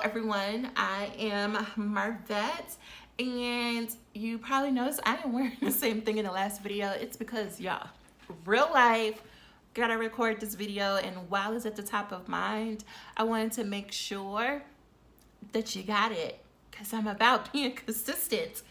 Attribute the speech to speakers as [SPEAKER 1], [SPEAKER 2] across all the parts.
[SPEAKER 1] everyone, I am Marvette, and you probably noticed I am wearing the same thing in the last video. It's because, y'all, real life, gotta record this video, and while it's at the top of mind, I wanted to make sure that you got it, because I'm about being consistent.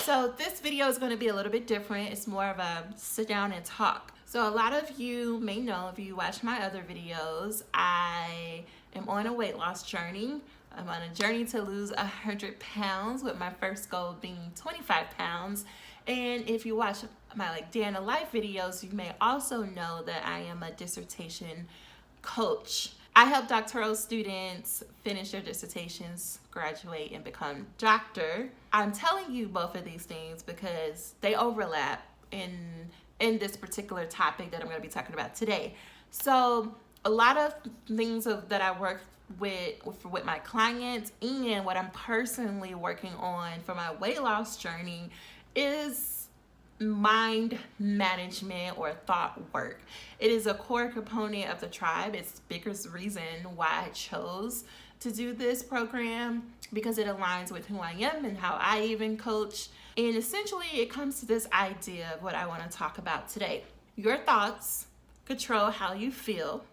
[SPEAKER 1] So this video is going to be a little bit different. It's more of a sit down and talk. So a lot of you may know, if you watch my other videos, I am on a weight loss journey. I'm on a journey to lose 100 pounds, with my first goal being 25 pounds. And if you watch my day in the life videos, you may also know that I am a dissertation coach. I help doctoral students finish their dissertations, graduate, and become doctor. I'm telling you both of these things because they overlap in this particular topic that I'm going to be talking about today. So a lot of things that I work with my clients and what I'm personally working on for my weight loss journey is mind management or thought work. It is a core component of the tribe. It's the biggest reason why I chose to do this program, because it aligns with who I am and how I even coach. And essentially it comes to this idea of what I want to talk about today. Your thoughts control how you feel.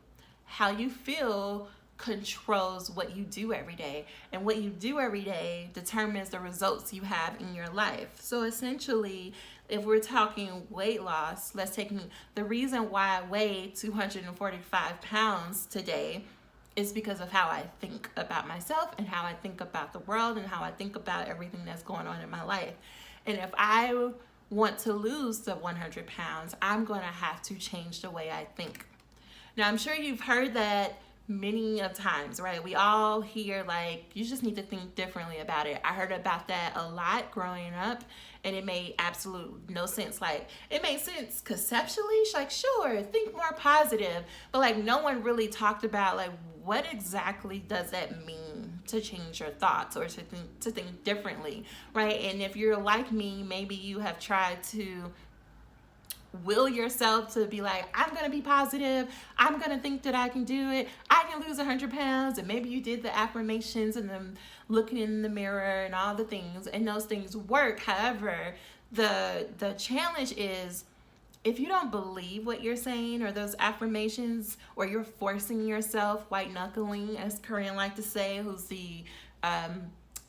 [SPEAKER 1] How you feel controls what you do every day, and what you do every day determines the results you have in your life. So essentially, if we're talking weight loss, let's take the reason why I weigh 245 pounds today is because of how I think about myself and how I think about the world and how I think about everything that's going on in my life. And if I want to lose the 100 pounds, I'm going to have to change the way I think. Now, I'm sure you've heard that many of times, right? We all hear, like, you just need to think differently about it. I heard about that a lot growing up, and it made absolute no sense. Like, it made sense conceptually, like, sure, think more positive, but like no one really talked about, like, what exactly does that mean to change your thoughts or to think differently, right? And if you're like me, maybe you have tried to will yourself to be like, I'm gonna be positive, I'm gonna think that I can do it, I can lose 100 pounds. And maybe you did the affirmations and them looking in the mirror and all the things, and those things work. However, the challenge is, if you don't believe what you're saying or those affirmations, or you're forcing yourself, white knuckling, as Korean like to say, who's the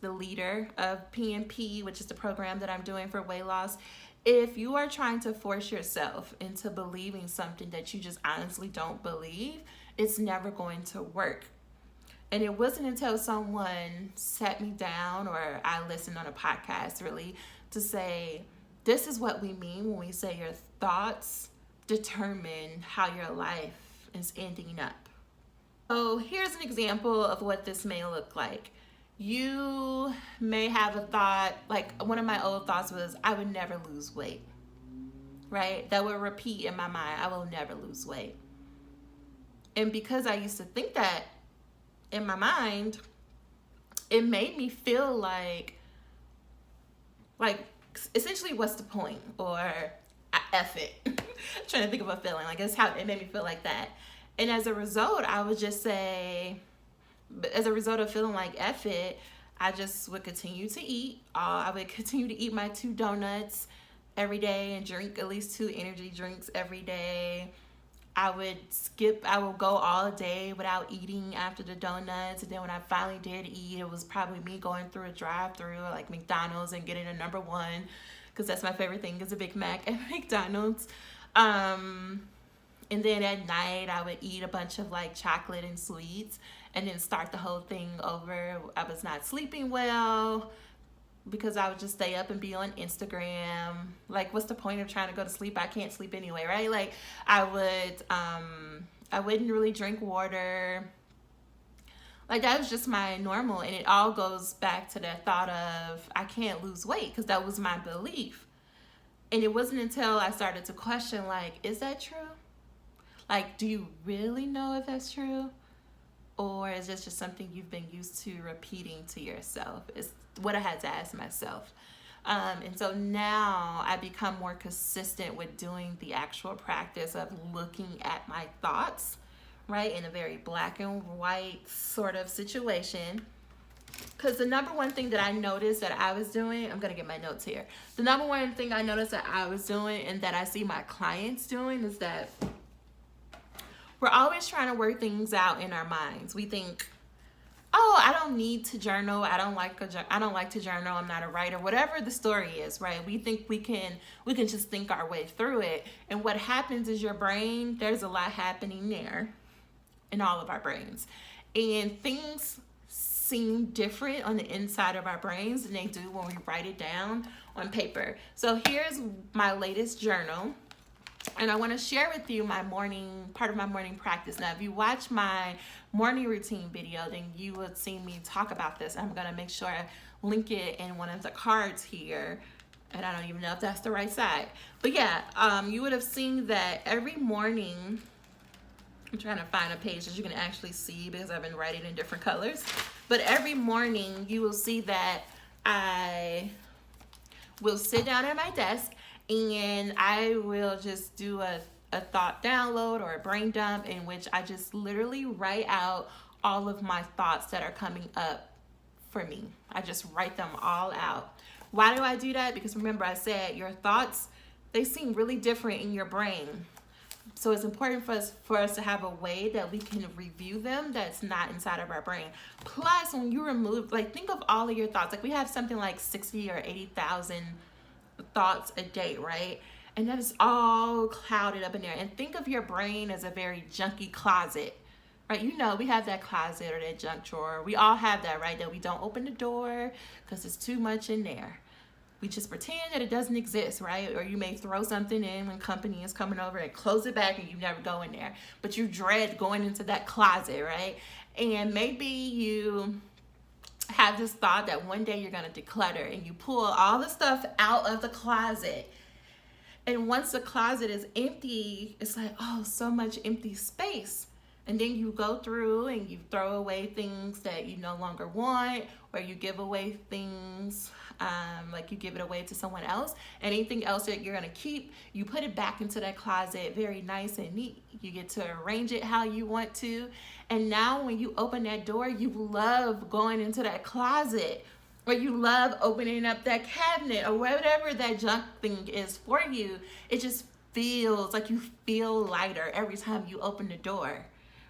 [SPEAKER 1] leader of PNP, which is the program that I'm doing for weight loss. If you are trying to force yourself into believing something that you just honestly don't believe, it's never going to work. And it wasn't until someone sat me down, or I listened on a podcast really, to say, this is what we mean when we say your thoughts determine how your life is ending up. So here's an example of what this may look like. You may have a thought, like one of my old thoughts was, I would never lose weight, right? That would repeat in my mind, I will never lose weight. And because I used to think that in my mind, it made me feel like essentially, what's the point? Or F it. I'm trying to think of a feeling, like that's how it made me feel like that. And as a result, I would just say, as a result of feeling like F it, I just would continue to eat. I would continue to eat my 2 donuts every day and drink at least 2 energy drinks every day. I would go all day without eating after the donuts. And then when I finally did eat, it was probably me going through a drive-through like McDonald's and getting a number 1, because that's my favorite thing, is a Big Mac at McDonald's. And then at night, I would eat a bunch of like chocolate and sweets, and then start the whole thing over. I was not sleeping well because I would just stay up and be on Instagram. Like, what's the point of trying to go to sleep? I can't sleep anyway, right? Like, I wouldn't really drink water. Like, that was just my normal. And it all goes back to that thought of, I can't lose weight, because that was my belief. And it wasn't until I started to question, like, is that true? Like, do you really know if that's true? Or is this just something you've been used to repeating to yourself? It's what I had to ask myself. And so now I become more consistent with doing the actual practice of looking at my thoughts right? In a very black and white sort of situation. Because the number one thing that I noticed that I was doing, I'm going to get my notes here. The number one thing I noticed that I was doing and that I see my clients doing is that we're always trying to work things out in our minds. We think, oh, I don't need to journal. I don't like to journal. I'm not a writer. Whatever the story is, right? We think we can just think our way through it. And what happens is your brain, there's a lot happening there in all of our brains. And things seem different on the inside of our brains than they do when we write it down on paper. So here's my latest journal. And I want to share with you part of my morning practice. Now, if you watch my morning routine video, then you would see me talk about this. I'm going to make sure I link it in one of the cards here. And I don't even know if that's the right side. But yeah, you would have seen that every morning. I'm trying to find a page that you can actually see because I've been writing in different colors. But every morning you will see that I will sit down at my desk and I will just do a thought download or a brain dump in which I just literally write out all of my thoughts that are coming up for me. I just write them all out. Why do I do that? Because remember I said your thoughts, they seem really different in your brain. So it's important for us to have a way that we can review them that's not inside of our brain. Plus, when you remove, like, think of all of your thoughts. Like, we have something like 60 or 80,000 thoughts a day, right? And that is all clouded up in there. And think of your brain as a very junky closet, right? You know, we have that closet or that junk drawer. We all have that, right? That we don't open the door because there's too much in there. We just pretend that it doesn't exist, right? Or you may throw something in when company is coming over and close it back and you never go in there. But you dread going into that closet, right? And maybe you have this thought that one day you're going to declutter and you pull all the stuff out of the closet. And once the closet is empty, it's like, oh, so much empty space. And then you go through and you throw away things that you no longer want, or you give away things, like you give it away to someone else. Anything else that you're gonna keep, you put it back into that closet very nice and neat. You get to arrange it how you want to. And now when you open that door, you love going into that closet, or you love opening up that cabinet, or whatever that junk thing is for you. It just feels like you feel lighter every time you open the door.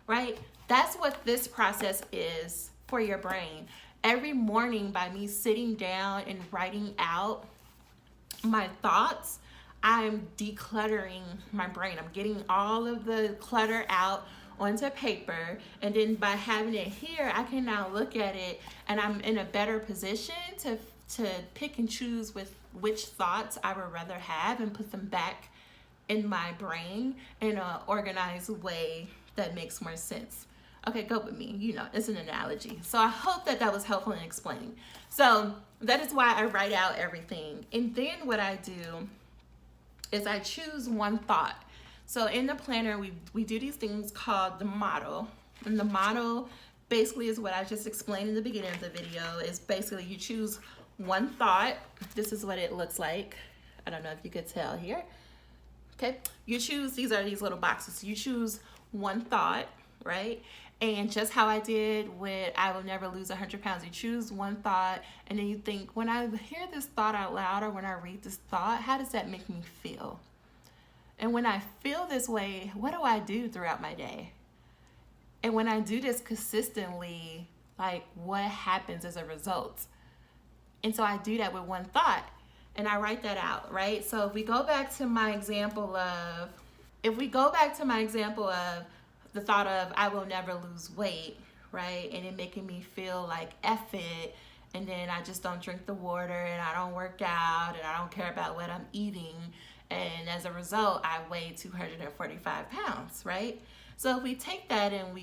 [SPEAKER 1] Right? That's what this process is for your brain. Every morning, by me sitting down and writing out my thoughts, I'm decluttering my brain. I'm getting all of the clutter out onto paper, and then by having it here, I can now look at it and I'm in a better position to pick and choose with which thoughts I would rather have and put them back in my brain in an organized way that makes more sense. Okay, go with me. You know, it's an analogy. So I hope that that was helpful in explaining. So that is why I write out everything. And then what I do is I choose one thought. So in the planner, we do these things called the model. And the model basically is what I just explained in the beginning of the video. Is basically you choose one thought. This is what it looks like. I don't know if you could tell here. Okay, you choose, these are these little boxes. You choose one thought, right? And just how I did with I will never lose 100 pounds, you choose one thought and then you think, when I hear this thought out loud or when I read this thought, how does that make me feel? And when I feel this way, what do I do throughout my day? And when I do this consistently, like what happens as a result? And so I do that with one thought and I write that out, right? So if we go back to my example of the thought of I will never lose weight, right? And it making me feel like F it, and then I just don't drink the water and I don't work out and I don't care about what I'm eating. And as a result, I weigh 245 pounds, right? So if we take that and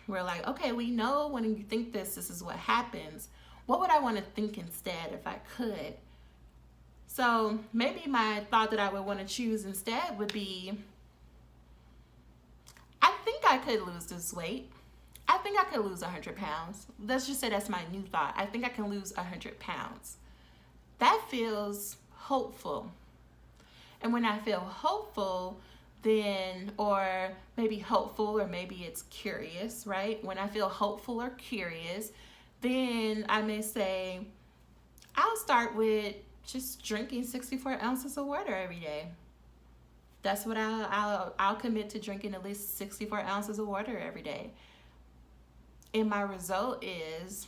[SPEAKER 1] we're like, okay, we know when you think this is what happens. What would I want to think instead if I could? So maybe my thought that I would want to choose instead would be, I think I could lose this weight. I think I could lose 100 pounds. Let's just say that's my new thought. I think I can lose 100 pounds. That feels hopeful. And when I feel hopeful, then, or maybe hopeful, or maybe it's curious, right? When I feel hopeful or curious, then I may say, I'll start with just drinking 64 ounces of water every day. That's what I'll commit to, drinking at least 64 ounces of water every day. And my result is,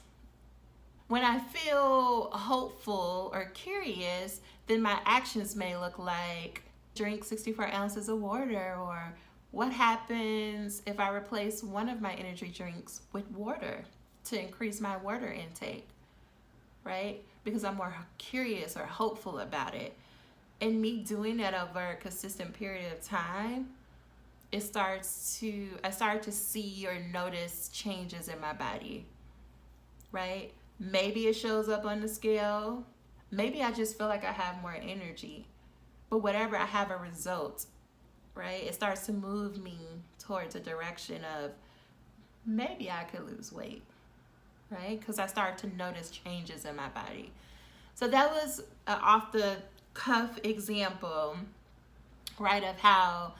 [SPEAKER 1] when I feel hopeful or curious, then my actions may look like drink 64 ounces of water, or what happens if I replace one of my energy drinks with water to increase my water intake, right? Because I'm more curious or hopeful about it. And me doing that over a consistent period of time, I start to see or notice changes in my body, right? Maybe it shows up on the scale. Maybe I just feel like I have more energy. But whatever, I have a result, right? It starts to move me towards a direction of maybe I could lose weight, right? Because I start to notice changes in my body. So that was an off the cuff example, right, of how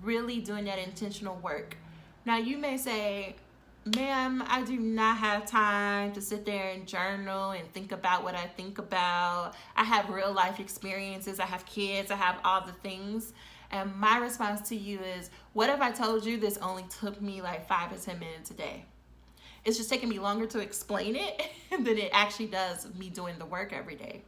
[SPEAKER 1] really doing that intentional work. Now you may say, ma'am, I do not have time to sit there and journal and think about what I think about. I have real life experiences. I have kids. I have all the things. And my response to you is, what if I told you this only took me like 5 to 10 minutes a day? It's just taking me longer to explain it than it actually does me doing the work every day.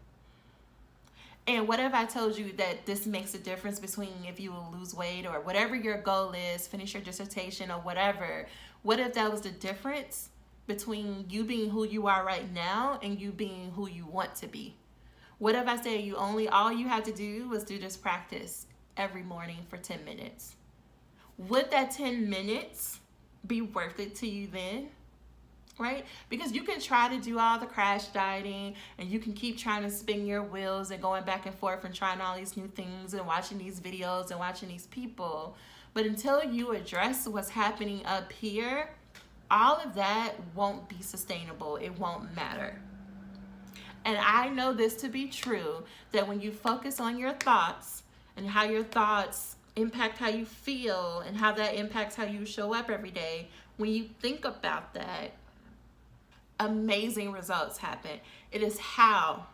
[SPEAKER 1] And what if I told you that this makes a difference between if you will lose weight or whatever your goal is, finish your dissertation or whatever? What if that was the difference between you being who you are right now and you being who you want to be? What if I say all you had to do was do this practice every morning for 10 minutes? Would that 10 minutes be worth it to you then? Right? Because you can try to do all the crash dieting and you can keep trying to spin your wheels and going back and forth and trying all these new things and watching these videos and watching these people. But until you address what's happening up here, all of that won't be sustainable. It won't matter. And I know this to be true, that when you focus on your thoughts and how your thoughts impact how you feel and how that impacts how you show up every day, when you think about that, amazing results happen. It is how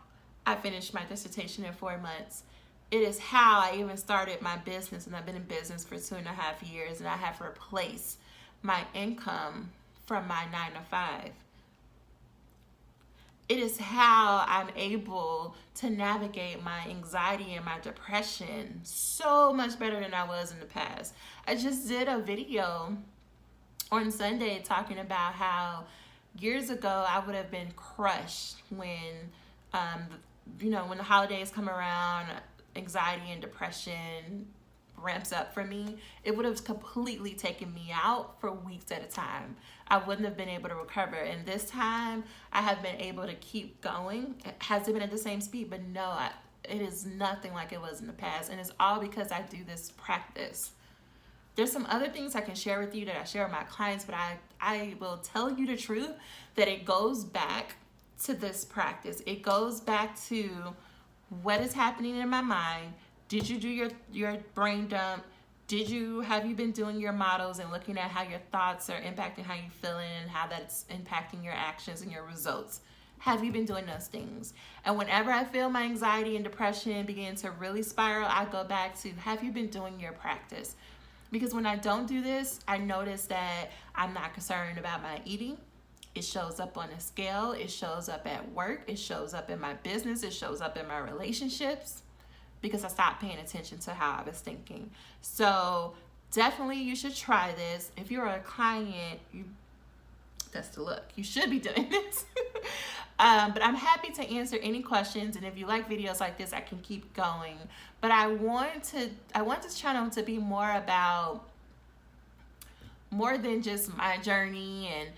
[SPEAKER 1] I finished my dissertation in 4 months. It is how I even started my business, and I've been in business for 2.5 years, and I have replaced my income from my 9 to 5. It is how I'm able to navigate my anxiety and my depression so much better than I was in the past. I just did a video on Sunday talking about how years ago I would have been crushed when, when the holidays come around, anxiety and depression ramps up for me. It would have completely taken me out for weeks at a time. I wouldn't have been able to recover. And this time I have been able to keep going. Has it been at the same speed? But no, it is nothing like it was in the past. And it's all because I do this practice. There's some other things I can share with you that I share with my clients, but I will tell you the truth that it goes back to this practice. It goes back to what is happening in my mind. Did you do your brain dump? Have you been doing your models and looking at how your thoughts are impacting how you're feeling and how that's impacting your actions and your results? Have you been doing those things? And whenever I feel my anxiety and depression begin to really spiral, I go back to, have you been doing your practice? Because when I don't do this, I notice that I'm not concerned about my eating. It shows up on a scale. It shows up at work. It shows up in my business. It shows up in my relationships because I stopped paying attention to how I was thinking. So definitely you should try this. If you're a client, that's the look. You should be doing this. But I'm happy to answer any questions, and if you like videos like this, I can keep going. But I want this channel to be more than just my journey and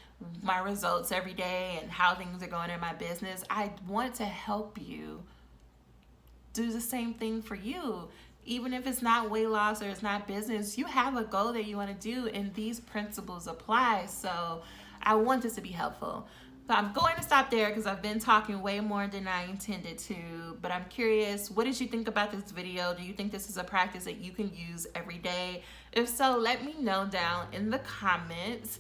[SPEAKER 1] my results every day and how things are going in my business. I want to help you do the same thing for you. Even if it's not weight loss or it's not business, you have a goal that you want to do, and these principles apply. So I want this to be helpful. So I'm going to stop there because I've been talking way more than I intended to, but I'm curious, what did you think about this video? Do you think this is a practice that you can use every day? If so, let me know down in the comments.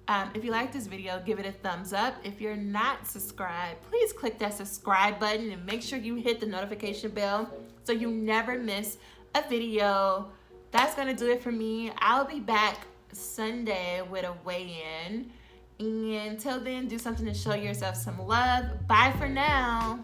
[SPEAKER 1] If you like this video, give it a thumbs up. If you're not subscribed, please click that subscribe button and make sure you hit the notification bell so you never miss a video. That's gonna do it for me. I'll be back Sunday with a weigh-in. And until then, do something to show yourself some love. Bye for now.